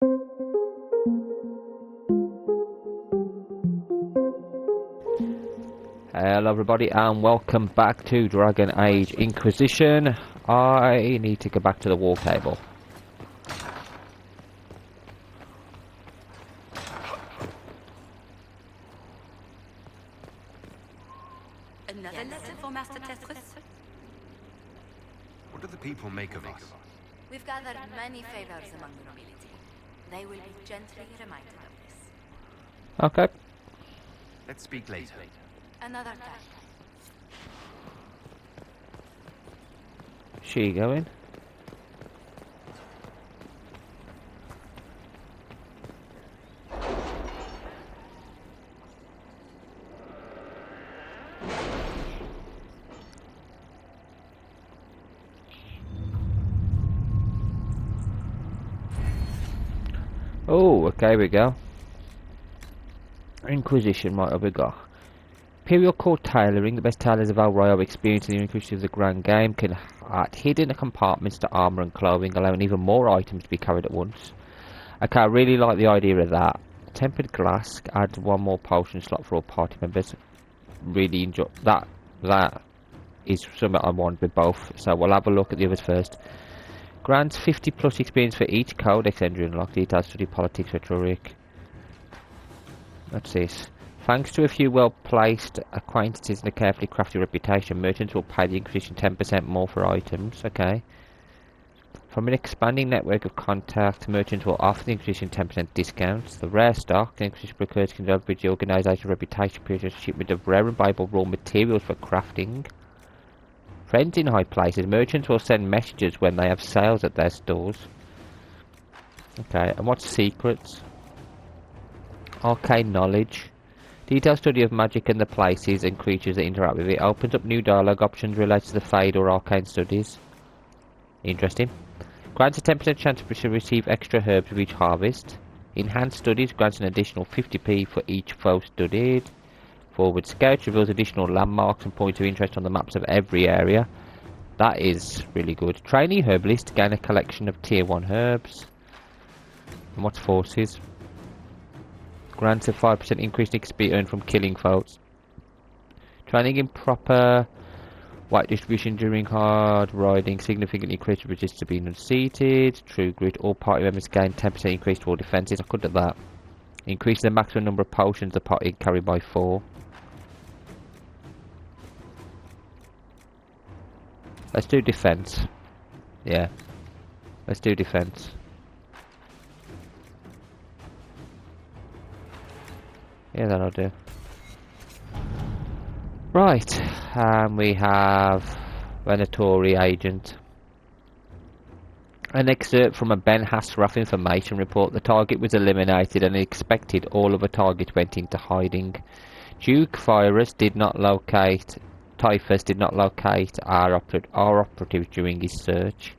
Hello everybody and welcome back to Dragon Age Inquisition. I need to go back to the wall table. Another letter for Master Tetris? What do the people make of us? We've gathered many favors among the nobility. They will be gently reminded of this. Okay. Let's speak later. Another time. She going? Oh, okay, we go. Inquisition, what have we got? Imperial Core Tailoring. The best tailors of El Rayo experience in the Inquisition of the Grand Game can add hidden compartments to armour and clothing, allowing even more items to be carried at once. Okay, I really like the idea of that. Tempered glass adds one more potion slot for all party members. Really enjoy that. That is something I want with both, so we'll have a look at the others first. Grants 50 plus experience for each codex entry unlocked. Details study politics rhetoric. What's this? Thanks to a few well-placed acquaintances and a carefully crafted reputation, merchants will pay the Inquisition 10% more for items. Okay. From an expanding network of contacts, merchants will offer the Inquisition 10% discounts. The rare stock, the Inquisition procures can leverage the organisation's reputation for shipment of rare and valuable raw materials for crafting. Friends in high places, merchants will send messages when they have sales at their stores. Okay, and what's secrets? Arcane knowledge. Detailed study of magic and the places and creatures that interact with it. Opens up new dialogue options related to the Fade or Arcane studies. Interesting. Grants a 10% chance to receive extra herbs with each harvest. Enhanced studies grants an additional 50p for each foe studied. Forward Scout reveals additional landmarks and points of interest on the maps of every area. That is really good. Trainee Herbalist, gain a collection of tier 1 herbs. And what's Forces? Grants a 5% increased XP earned from killing foes. Training in proper white distribution during hard riding significantly increases resistance to being unseated. True Grit, all party members gain 10% increase to all defences. I could do that. Increases the maximum number of potions the party carry by 4. Let's do defense. Yeah. Let's do defense. Yeah, that'll do. Right. And we have Venatori Agent. An excerpt from a Ben Hasraff information report. The target was eliminated and expected all of the targets went into hiding. Duke Typhus did not locate our operatives during his search.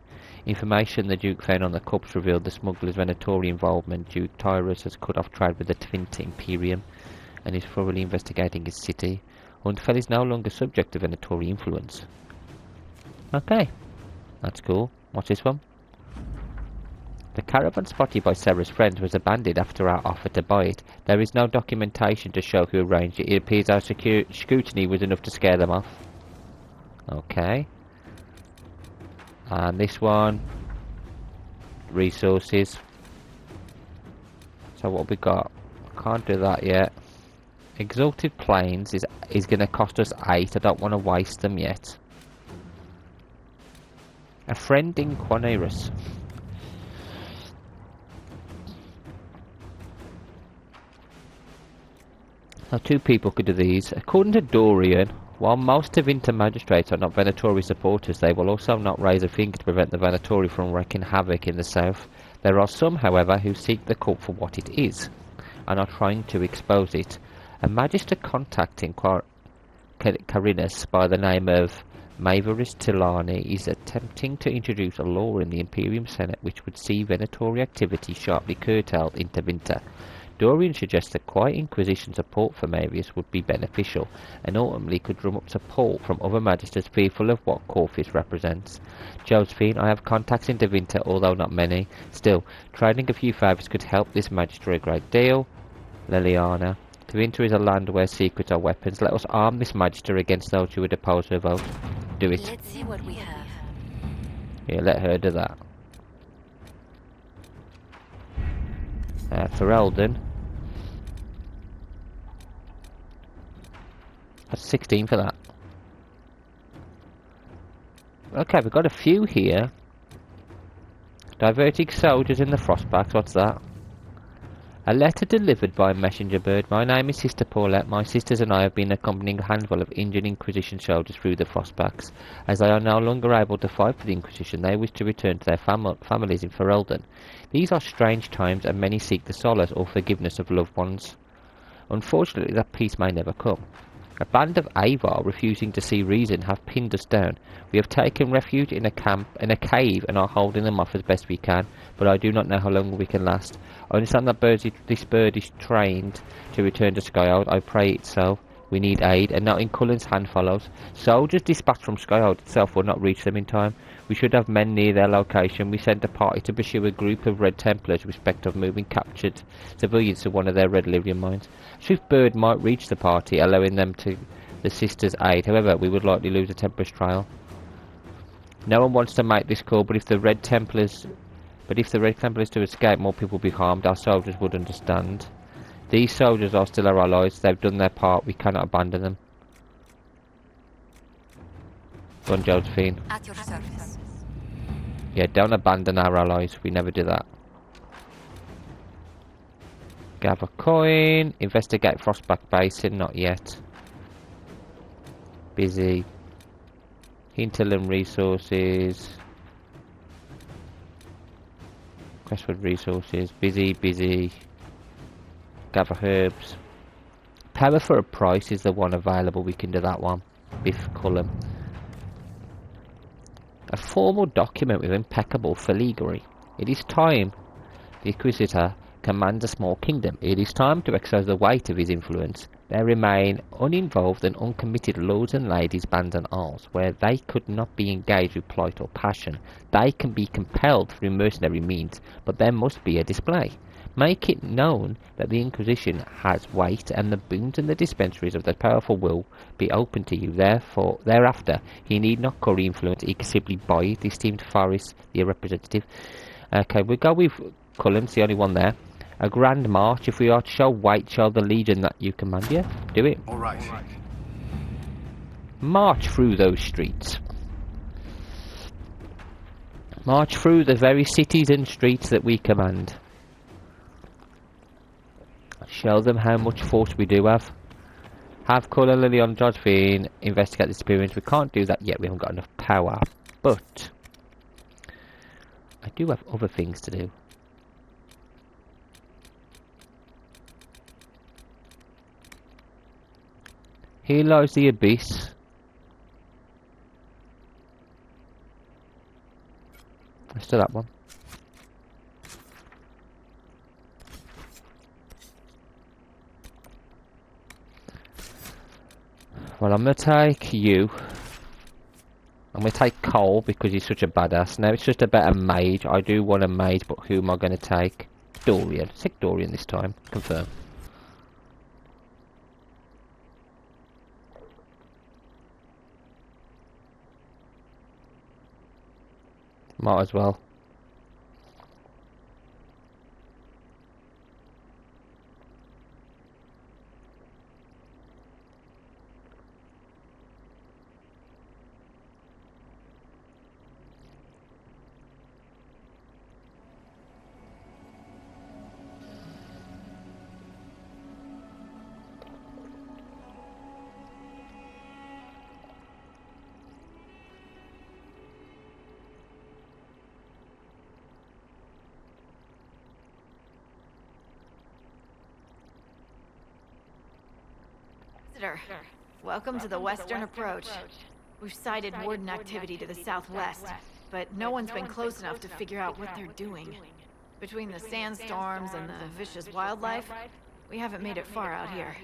Information the Duke found on the cups revealed the smuggler's Venatori involvement. Duke Typhus has cut off trade with the Twinta Imperium and is thoroughly investigating his city. Huntfell is no longer subject to Venatori influence. Okay, that's cool. What's this one? The caravan spotted by Sarah's friends was abandoned after our offer to buy it. There is no documentation to show who arranged it. It appears our scrutiny was enough to scare them off. Okay. And this one. Resources. So what we got? I can't do that yet. Exalted Plains is going to cost us 8. I don't want to waste them yet. A friend in Quanerus. Now 2 people could do these. According to Dorian, while most of Inter magistrates are not Venatori supporters, they will also not raise a finger to prevent the Venatori from wreaking havoc in the south. There are some, however, who seek the cult for what it is, and are trying to expose it. A magister contacting Carinus by the name of Maverus Tilani is attempting to introduce a law in the Imperium Senate which would see Venatori activity sharply curtailed in Tevinter. Dorian suggests that quiet Inquisition support for Marius would be beneficial, and ultimately could drum up support from other magisters fearful of what Corvus represents. Josephine, I have contacts in Devinter, although not many. Still, trading a few favours could help this magister a great deal. Liliana, Devinter is a land where secrets are weapons. Let us arm this magister against those who would oppose her vote. Do it. Let's see what we have. Yeah, let her do that. For Eldon. That's 16 for that. Okay, we've got a few here. Diverting soldiers in the Frostbacks, what's that? A letter delivered by a messenger bird. My name is Sister Paulette. My sisters and I have been accompanying a handful of injured Inquisition soldiers through the Frostbacks. As they are no longer able to fight for the Inquisition, they wish to return to their families in Ferelden. These are strange times, and many seek the solace or forgiveness of loved ones. Unfortunately, that peace may never come. A band of Avar, refusing to see reason, have pinned us down. We have taken refuge in a cave, and are holding them off as best we can, but I do not know how long we can last. I understand that this bird is trained to return to Skyhold. I pray it so. We need aid, and now in Cullen's hand follows. Soldiers dispatched from Skyhold itself will not reach them in time. We should have men near their location. We sent a party to pursue a group of Red Templars with respect of moving captured civilians to one of their Red Lyrian mines. A swift bird might reach the party, allowing them to the sisters' aid. However, we would likely lose a Templar's trail. No one wants to make this call, but if the Red Templars to escape, more people will be harmed. Our soldiers would understand. These soldiers are still our allies. They've done their part. We cannot abandon them. Go on, Josephine. At your service. Yeah, don't abandon our allies. We never do that. Gather coin. Investigate Frostback Basin. Not yet. Busy. Hinterland resources. Crestwood resources. Busy. Gather herbs. Power for a price is the one available. We can do that one. Biff Cullum. A formal document with impeccable filigree. It is time. The Inquisitor commands a small kingdom. It is time to exercise the weight of his influence. There remain uninvolved and uncommitted lords and ladies, bands and arms, where they could not be engaged with plight or passion. They can be compelled through mercenary means, but there must be a display. Make it known that the Inquisition has weight, and the boons and the dispensaries of the powerful will be open to you. Thereafter, he need not curry influence, he can simply buy it. Esteemed Faris, the representative. Okay, we'll go with Cullen's the only one there. A grand march. If we are to show weight, show the legion that you command. Yeah, do it. All right. March through those streets. March through the very cities and streets that we command. Show them how much force we do have. Have Cullen, Lilian, Josephine investigate the experience. We can't do that yet. We haven't got enough power. But I do have other things to do. Here lies the abyss. Let's do that one. Well, I'm going to take you. I'm going to take Cole because he's such a badass. Now it's just a better mage. I do want a mage, but who am I going to take? Dorian. Let's take Dorian this time. Confirm. Might as well. Welcome to the Western Approach. We've sighted Warden activity to the southwest, but no one's been close enough to figure out what they're doing. Between the sandstorms and the vicious wildlife, we haven't made it far out here.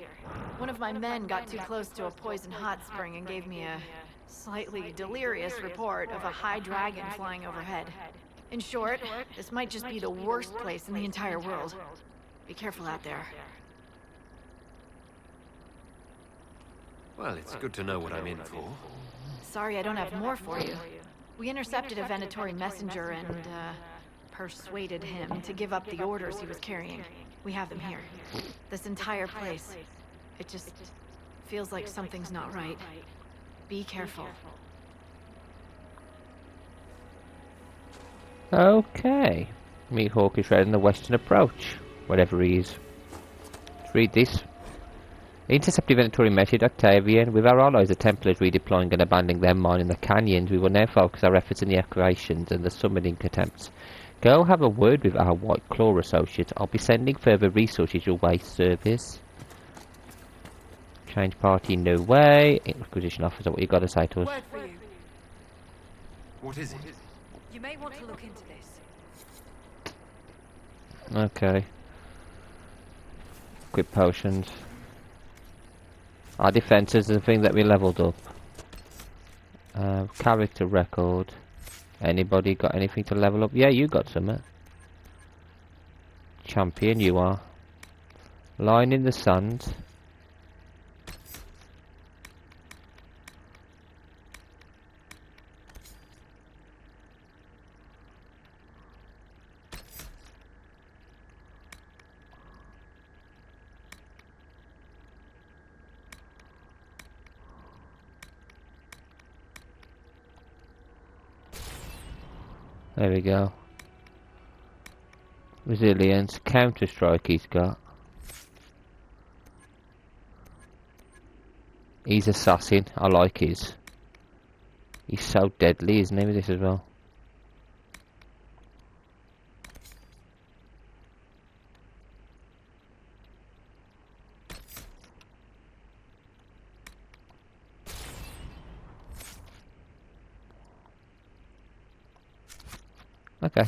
One of my men got too close to a poison hot spring and gave me a slightly delirious report of a high dragon flying overhead. In short, this might just be the worst place in the entire world. Be careful out there. Well, it's good to know what I'm in for. Sorry I don't have more for you. We intercepted a Venatori messenger and, persuaded him to give up the orders he was carrying. We have them here. This entire place. It just feels like something's not right. Be careful. Okay. Meet Hawkish Red in the Western Approach. Whatever he is. Let's read this. Intercepted Venatori message, Octavian. With our allies, the Templars redeploying and abandoning their mine in the canyons, we will now focus our efforts in the excavations and the summoning attempts. Go have a word with our White Claw associates. I'll be sending further resources your way, service. Change party, no way. Inquisition officer, what you got to say to us? Word for you. What is it? You may want to look into this. Okay. Equip potions. Our defences is the thing that we levelled up. Character record. Anybody got anything to level up? Yeah, you got some. Champion, you are. Line in the sand. There we go. Resilience, Counter-Strike he's got. He's assassin, I like his. He's so deadly, isn't he, with this as well? Okay.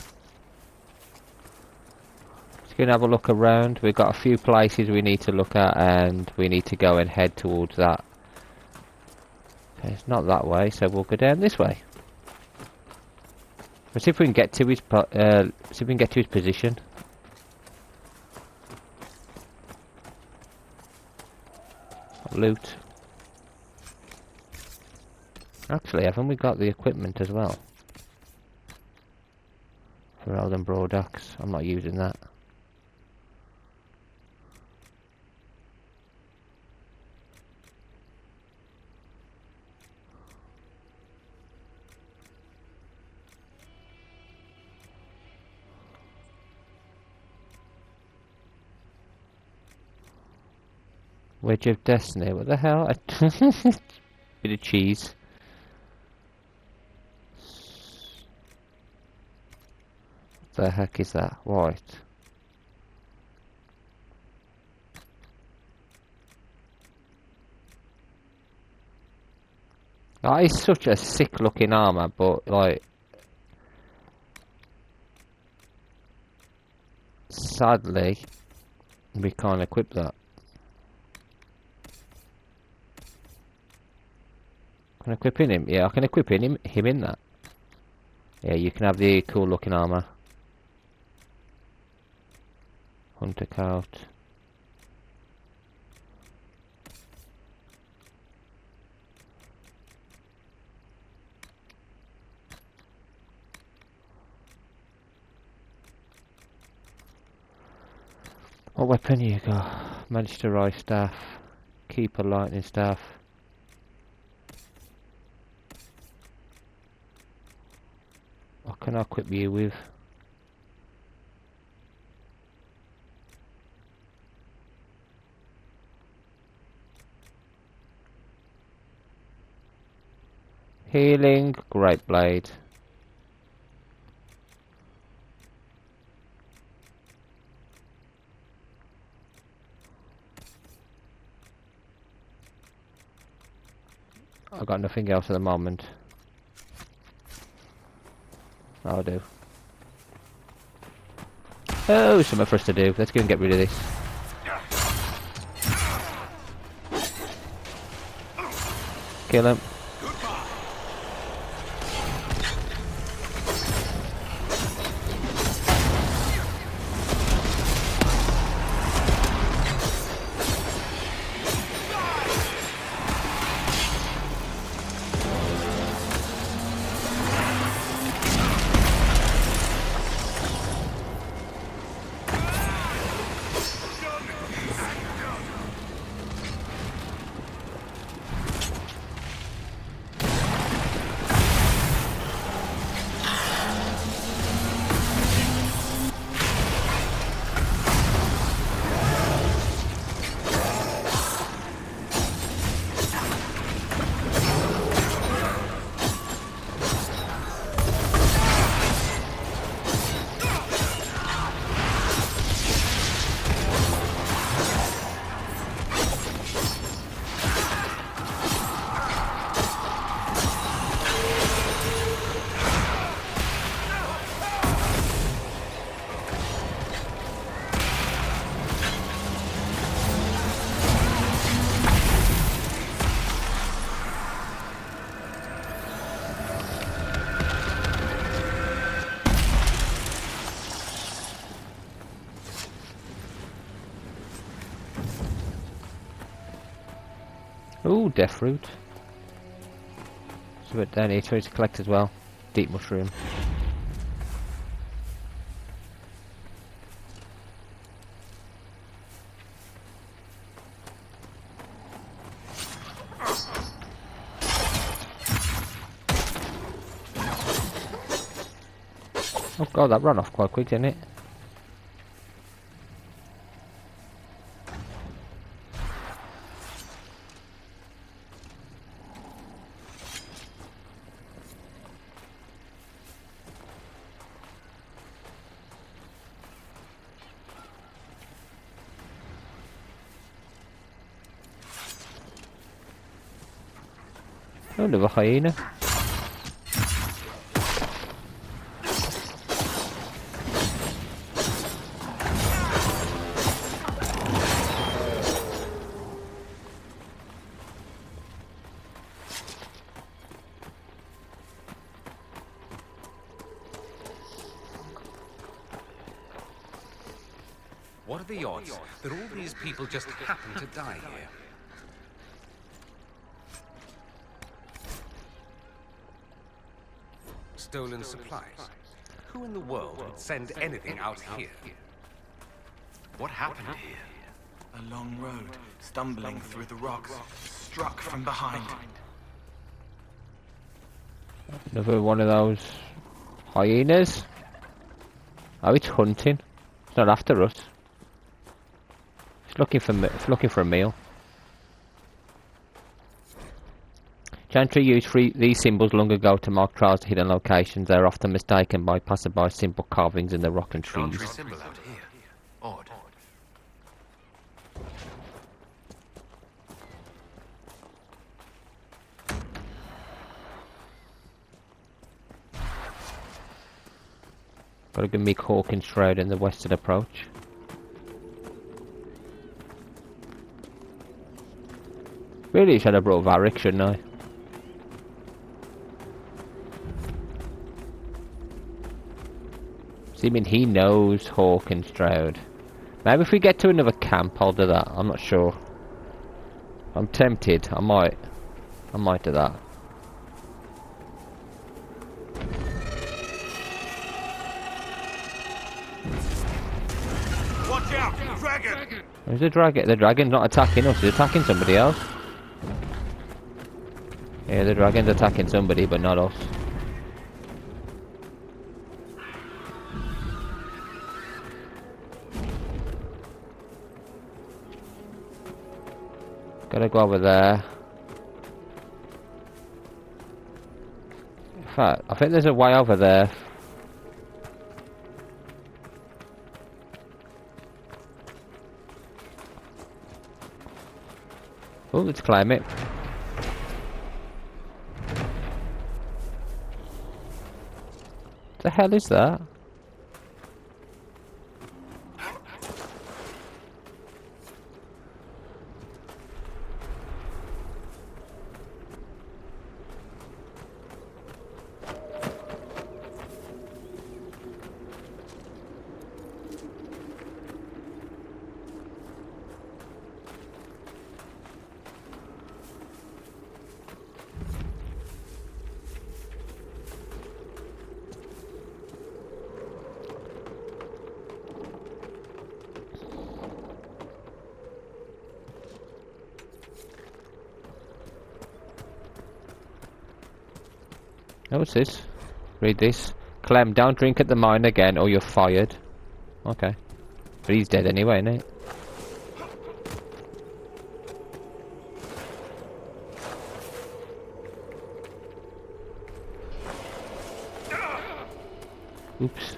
Let's go and have a look around. We've got a few places we need to look at and we need to go and head towards that. Okay, it's not that way, so we'll go down this way. Let's see if we can get to his position. Loot. Actually, haven't we got the equipment as well? For Elden Broad Axe. I'm not using that. Wedge of Destiny, what the hell? Bit of cheese. What the heck is that? Right. That is such a sick looking armor, but like sadly we can't equip that. Can I equip him? Yeah, I can equip him in that. Yeah, you can have the cool looking armor. Hunter coat. What weapon you got? Magister Eye staff. Keeper lightning staff. What can I equip you with? Healing, Great Blade. I've got nothing else at the moment. I'll do. Oh, something for us to do. Let's go and get rid of this. Kill him. Ooh, death fruit. So it down here trying to collect as well. Deep mushroom. Oh god, that ran off quite quick, didn't it? Oh, another hyena. What are the odds that all these people just happen to die here? Stolen supplies. Who in the world would send anything out here? What happened here? A long road, stumbling through the rocks, struck from behind. Another one of those hyenas. Oh, it's hunting. It's not after us. It's looking for a meal. Chantry used these symbols long ago to mark trails to hidden locations. They are often mistaken by passersby simple carvings in the rock and trees. Chantry symbol out here. Odd. Got a good big Hawkins Shroud in the western approach. Really should have brought Varric, shouldn't I? Seeming he knows Hawkins Shroud. Maybe if we get to another camp I'll do that. I'm not sure. I'm tempted. I might do that. Watch out! Dragon! There's a dragon. The dragon's not attacking us, he's attacking somebody else. Yeah, the dragon's attacking somebody, but not us. Gotta go over there. In fact, I think there's a way over there. Oh, let's climb it. What the hell is that? Oh, what's this? Read this. Clem, don't drink at the mine again or you're fired. Okay. But he's dead anyway, isn't he? Oops.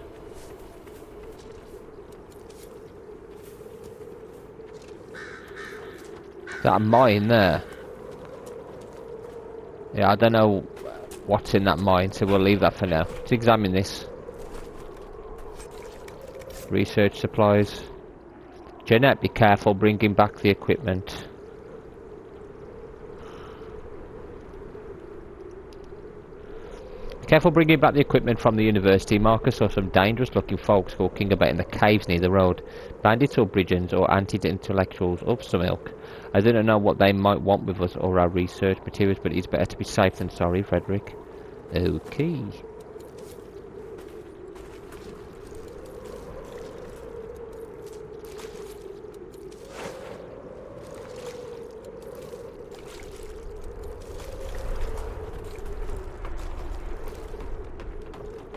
That mine there. Yeah, I don't know what's in that mine, so we'll leave that for now. Let's examine this. Research supplies. Jeanette, be careful bringing back the equipment. Be careful bringing back the equipment from the university. Marcus saw some dangerous looking folks walking about in the caves near the road. Bandits or brigands or anti-intellectuals up some ilk. I don't know what they might want with us or our research materials, but it's better to be safe than sorry, Frederick. Okay.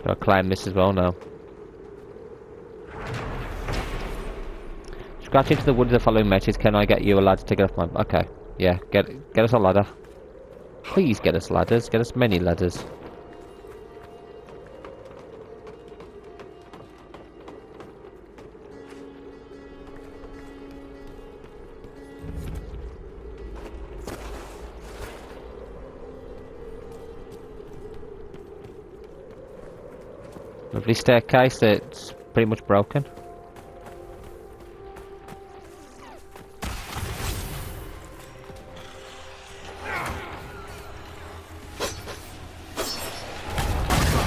Do I climb this as well now? Scratch into the woods the following message. Can I get you a ladder to get off my... Okay. Yeah, get us a ladder. Please get us ladders. Get us many ladders. Lovely staircase that's pretty much broken.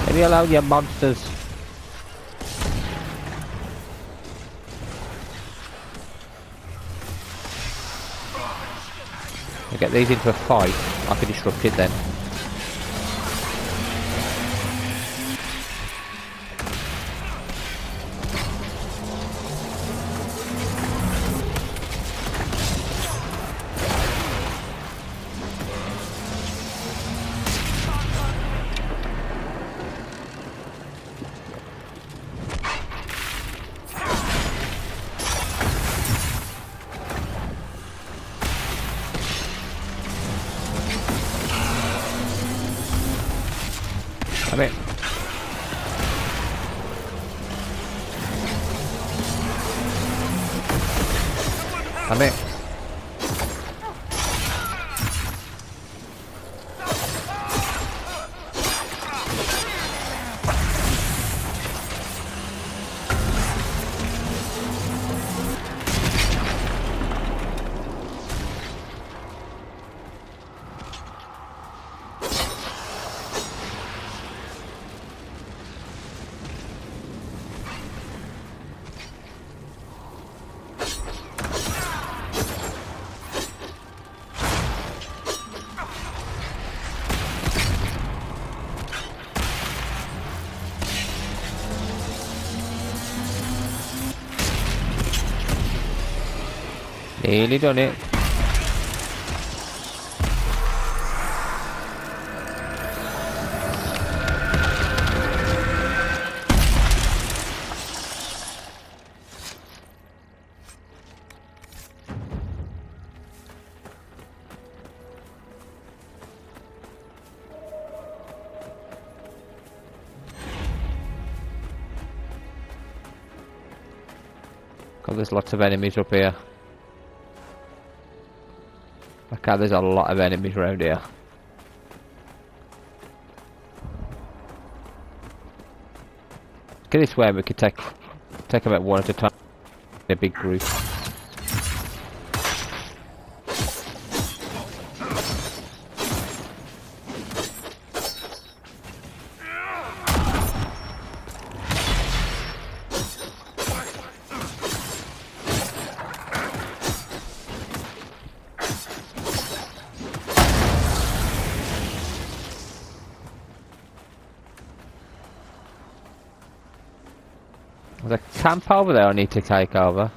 Leave me alone, you monsters. I get these into a fight, I can disrupt it then. Come in. Come in. Nearly done it. God, there's lots of enemies up here. Okay, there's a lot of enemies around here. Get this way, we could take about one at a time in a big group. There's a camp over there I need to take over.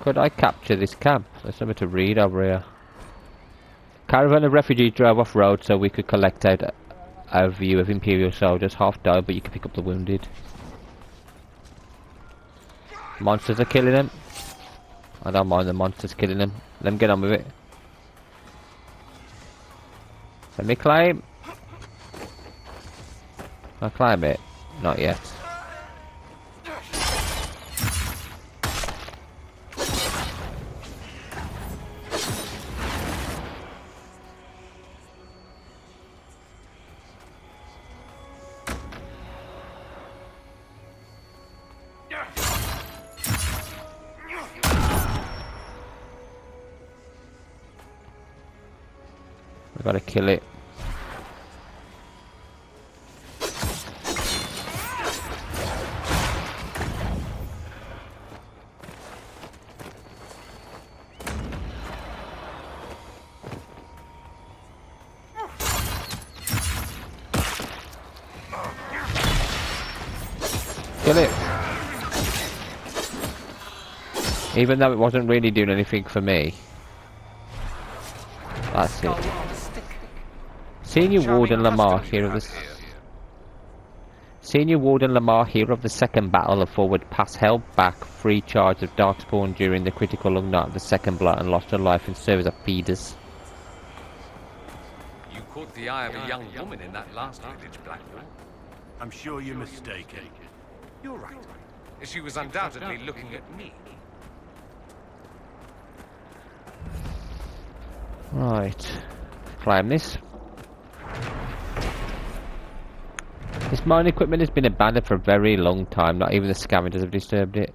Could I capture this camp? There's something to read over here. Caravan of refugees drove off road so we could collect out a view of Imperial soldiers. Half died, but you can pick up the wounded. Monsters are killing them. I don't mind the monsters killing them. Let them get on with it. Let me climb. I'll climb it. Not yet. We gotta kill it. Kill it. Even though it wasn't really doing anything for me. That's it. Senior Warden Lamar, hero of the Senior Warden Lamar, hero of the second battle of Forward Pass, held back 3 charges of Darkspawn during the critical long night of the second blood and lost her life in service of feeders. You caught the eye of a young woman in that last village, Blackwell. I'm sure you're mistaken. You're right. She was undoubtedly looking at me. Right. Climb this. This mine equipment has been abandoned for a very long time. Not even the scavengers have disturbed it.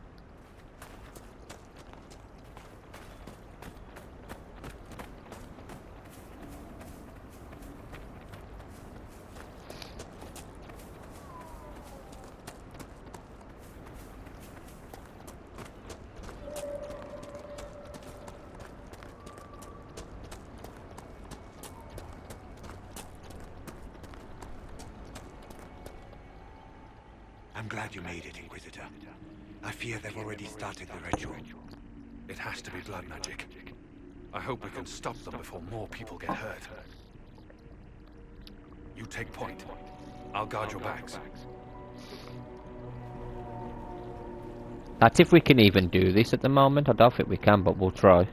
I'm glad you made it, Inquisitor. I fear they've already started the ritual. It has to be blood magic. I hope we can stop them before more people get hurt. You take point. I'll guard your backs. That's if we can even do this at the moment. I don't think we can, but we'll try.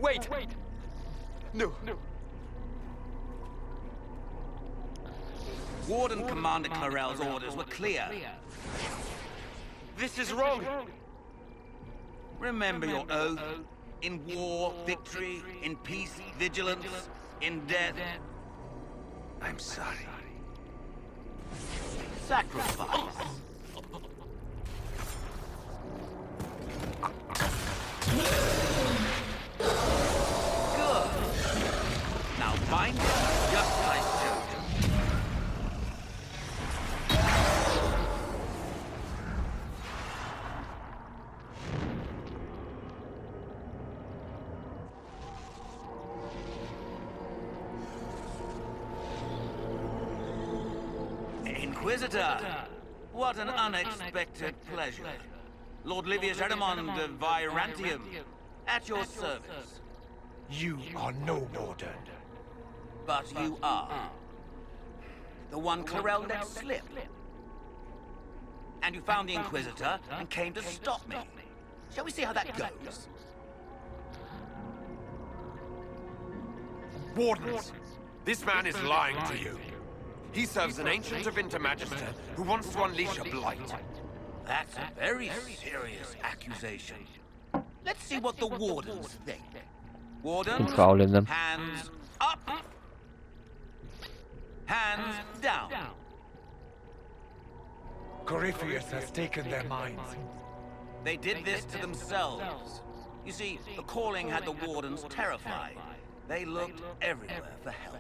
Wait! No. Warden Commander Clarel's orders were clear. This is wrong! Remember your oath. In war, victory. In peace, vigilance. In death, I'm sorry. sacrifice. Good. Now bind it just as I showed you. Inquisitor, what an unexpected pleasure. Lord Livius Edamond of Virantium, at your service. You are no warden. But you are. The one Clarel let slip. And you found the Inquisitor and came to stop me. Shall we see how that goes? Wardens, this man is lying to you. He serves an ancient of Intermagister who wants to unleash a blight. That's a very serious accusation. Let's see what the Wardens think. Wardens, Controlling them. hands up. Hands down. Corypheus has taken their minds. They did this to themselves. You see, the calling had the Wardens terrified. They looked everywhere for help.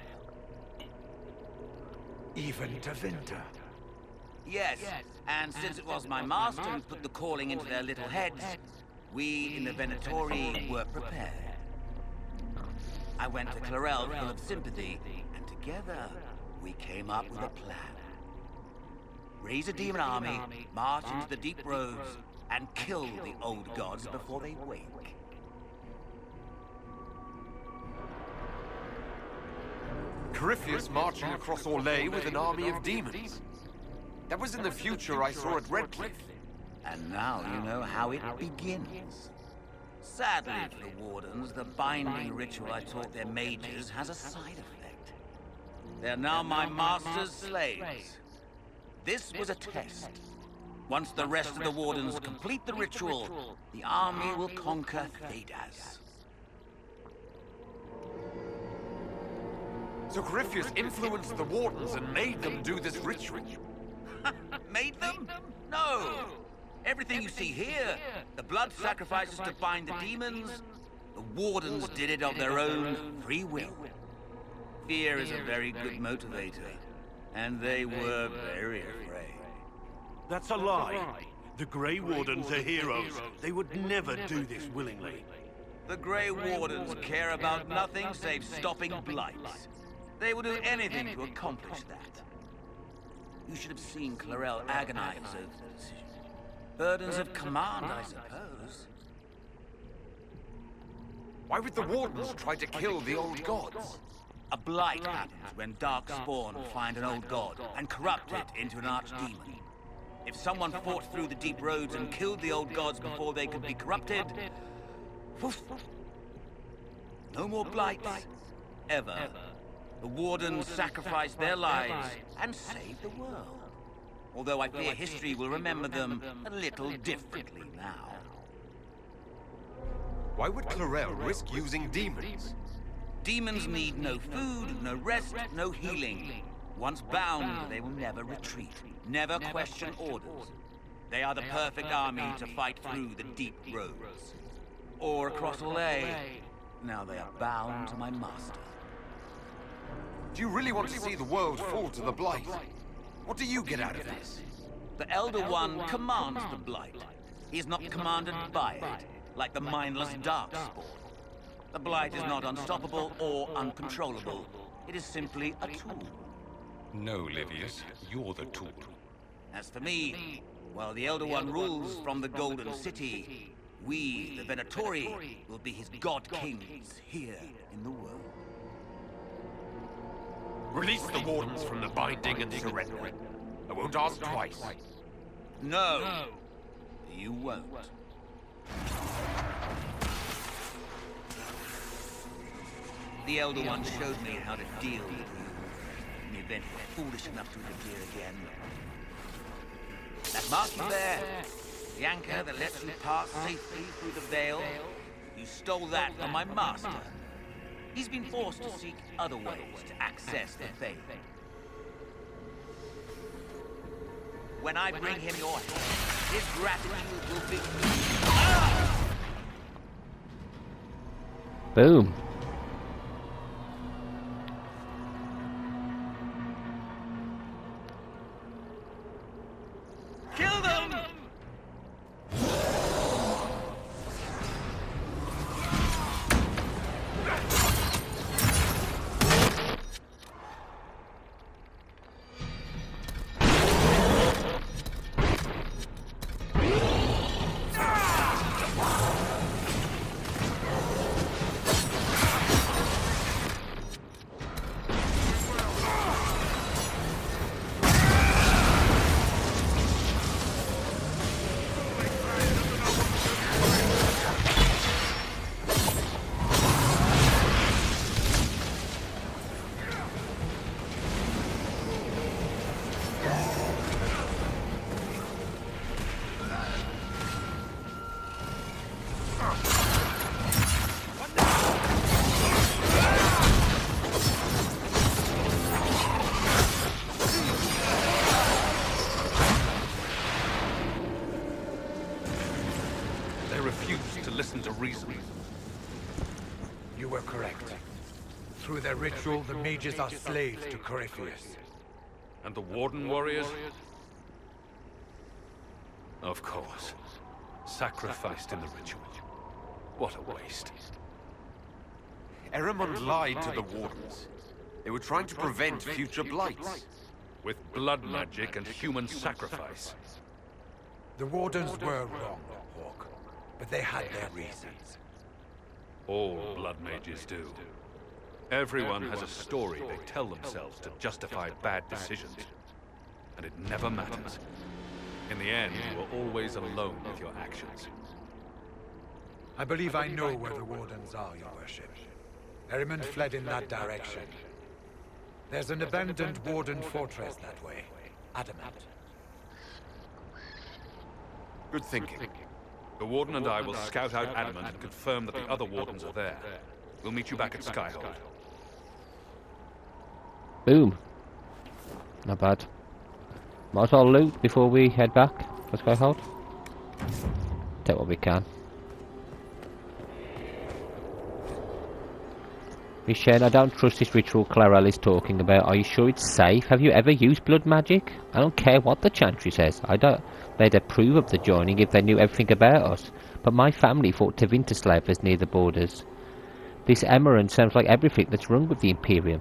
Even to Vinter. Yes, and since it was my master who put the calling into their little heads, we in the Venatori were prepared. I went to Clarel full of sympathy, and together we came up with a plan. Raise a demon army, march into the deep roads, and kill the old gods before they wake. Corypheus marching across Orlais with an army of demons. That was in the future I saw at Redcliffe. And now you know how it begins. Sadly for the Wardens, the binding ritual I taught their mages has a side effect. They're now my master's slaves. This was a test. Once the rest of the Wardens complete the ritual, the army will conquer Thedas. So Corypheus influenced the Wardens and made them do this ritual. Made them? No! Everything you see here, the blood sacrifices to bind the demons, the Wardens did it of their own free will. Fear is a very good motivator, and they were very afraid. That's a lie. The Grey Wardens are heroes. They would never do this willingly. The Grey Wardens care about nothing save stopping blights. They will do anything to accomplish that. You should have seen Clarel agonize over the decision. Burdens of command, I suppose. Why would the Wardens try to kill the old gods? A blight happens when dark spawn find an old god and corrupt it into an archdemon. If someone fought through the deep roads and killed the old gods before they could be corrupted, poof, no more blights, ever. The Wardens sacrificed their lives and saved the world. Although I fear history will remember them a little differently now. Why would Clarel risk using demons? Demons need no food, no rest, no healing. Once bound, they will never retreat, never question orders. They are the perfect army to fight through the deep roads. Or across Orlais. Now they are bound to my master. Do you really want to see the world fall to the Blight? What do you get out of this? The Elder One commands the Blight. He is not commanded by it, like the mindless Darkspawn. The Blight is not unstoppable or uncontrollable. It is simply a tool. No, Livius, you're the tool. As for me, while the Elder One rules from the Golden City, we, the Venatori, will be his god kings here in the world. Release the Wardens from the binding and surrender. I won't ask twice. No, you won't. The Elder One showed me how to deal with you in the event you're foolish enough to interfere again. That mark you there, the anchor that lets you pass safely through the veil, you stole that from my master. He's been forced to seek other ways to access the faith. When I bring him your head, his gratitude will be... Boom. Kill them! Listen to reason. You were correct. Through their ritual, the mages are slaves to Corypheus. And the Warden warriors? Of course. Sacrificed in the ritual. What a waste. Ehrman lied to the Wardens. They were trying to prevent future blights. With blood magic and human sacrifice. The Wardens were wrong, Hawk, but they had their reasons. All blood mages do. Everyone has a story they tell themselves to justify bad decisions. And it never matters. In the end, you are always alone with your actions. I believe I know where the Wardens are, Your Worship. Ehrman fled in that direction. There's an abandoned Warden fortress that way. Adamant. Good thinking. The Warden and I will scout out Adamant and confirm that the other Wardens are there. We'll meet you back at Skyhold. Boom. Not bad. Might as well loot before we head back. Let's go hold. Take what we can. Michelle, I don't trust this ritual Clarel is talking about. Are you sure it's safe? Have you ever used blood magic? I don't care what the Chantry says. They'd approve of the joining if they knew everything about us. But my family fought to Winterslavers near the borders. This Emerald sounds like everything that's wrong with the Imperium.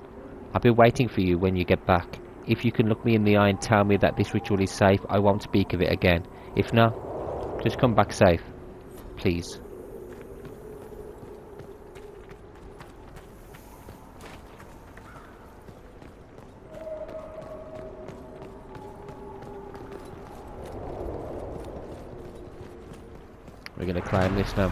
I'll be waiting for you when you get back. If you can look me in the eye and tell me that this ritual is safe, I won't speak of it again. If not, just come back safe. Please. We're going to climb this now.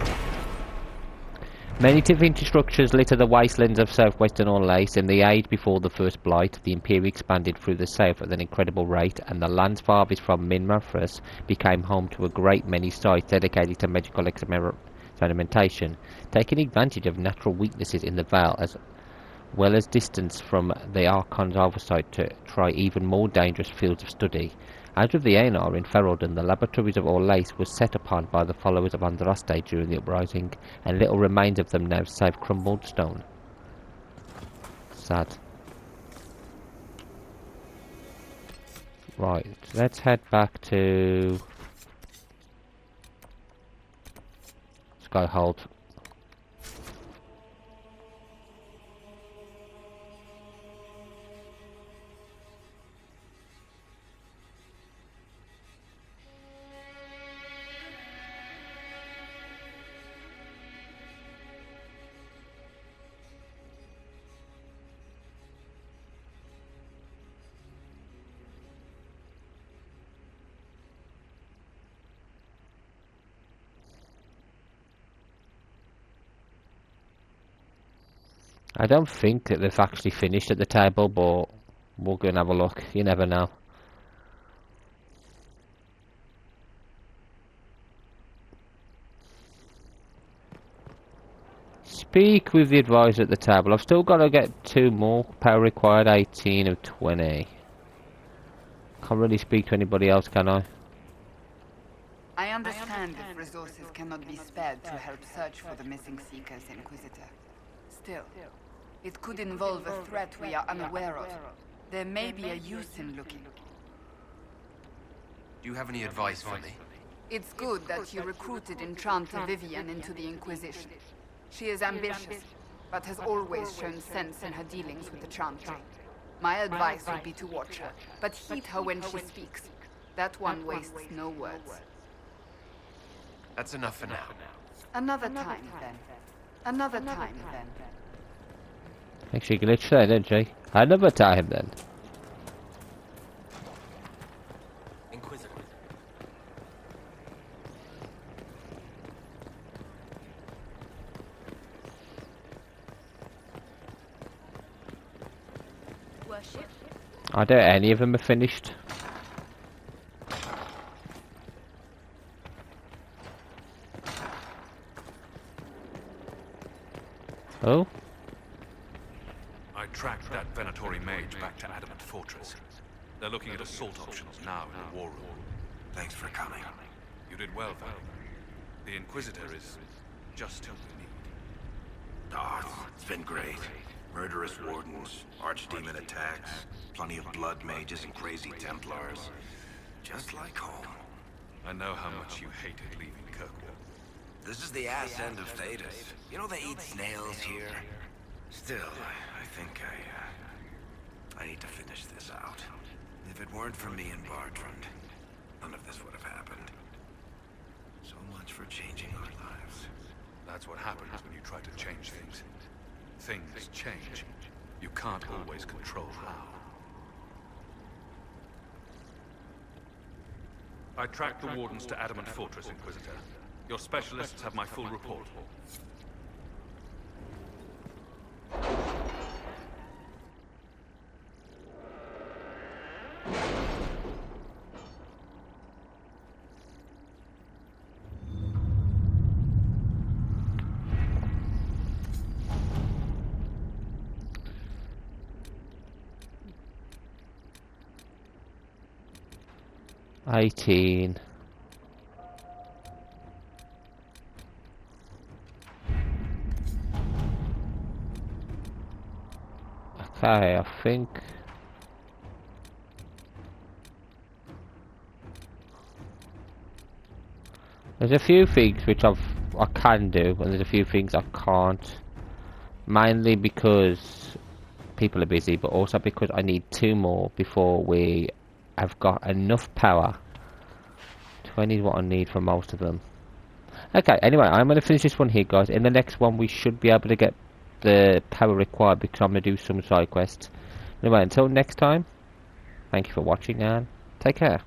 Many Tevinter structures litter the wastelands of southwestern Orlais. In the age before the First Blight, the Imperium expanded through the south at an incredible rate, and the lands farthest from Minmafras became home to a great many sites dedicated to magical experimentation, taking advantage of natural weaknesses in the Vale as well as distance from the Archon's oversight to try even more dangerous fields of study. Out of the Aenar in Ferelden, the laboratories of Orlais were set upon by the followers of Andraste during the uprising, and little remains of them now save crumbled stone. Sad. Right, let's head back to Skyhold. I don't think that they've actually finished at the table, but we'll go and have a look. You never know. Speak with the advisor at the table. I've still got to get 2 more. Power required 18 of 20. Can't really speak to anybody else, can I? I understand if resources cannot be spared to help search for the missing Seeker's Inquisitor. Still, it could involve a threat we are unaware of. There may be a use in looking. Do you have any advice for me? It's good that you recruited Enchanter Vivian into the Inquisition. She is ambitious, but has always shown sense in her dealings with the Chantry. My advice would be to watch her, but heed her when she speaks. That one wastes no words. That's enough for now. Another time, then. Another time, then. I think she glitched there, didn't she? Another time, then. Inquisitor. Worship. I doubt any of them are finished. Oh? I tracked that Venatori mage back to Adamant Fortress. They're looking at assault options now in the war room. Thanks for coming. You did well, Val. The Inquisitor is just who we need. Oh, it's been great. Murderous wardens, archdemon attacks, plenty of blood mages and crazy Templars. Just like home. I know how much you hated leaving Kirkwall. This is the ass end of Thedas. You know they eat snails here? Still, I think I need to finish this out. If it weren't for me and Bartrand, none of this would have happened. So much for changing our lives. That's what happens when you try to change things. Things change. You can't always control how. I tracked the Wardens to Adamant Fortress, Inquisitor. Your specialists have my full report. $18. Okay, I think there's a few things which I can do, and there's a few things I can't. Mainly because people are busy, but also because I need 2 more before we have got enough power. 20 is what I need for most of them. Okay, anyway, I'm going to finish this one here, guys. In the next one, we should be able to get the power required because I'm going to do some side quests. Anyway, until next time, thank you for watching and take care.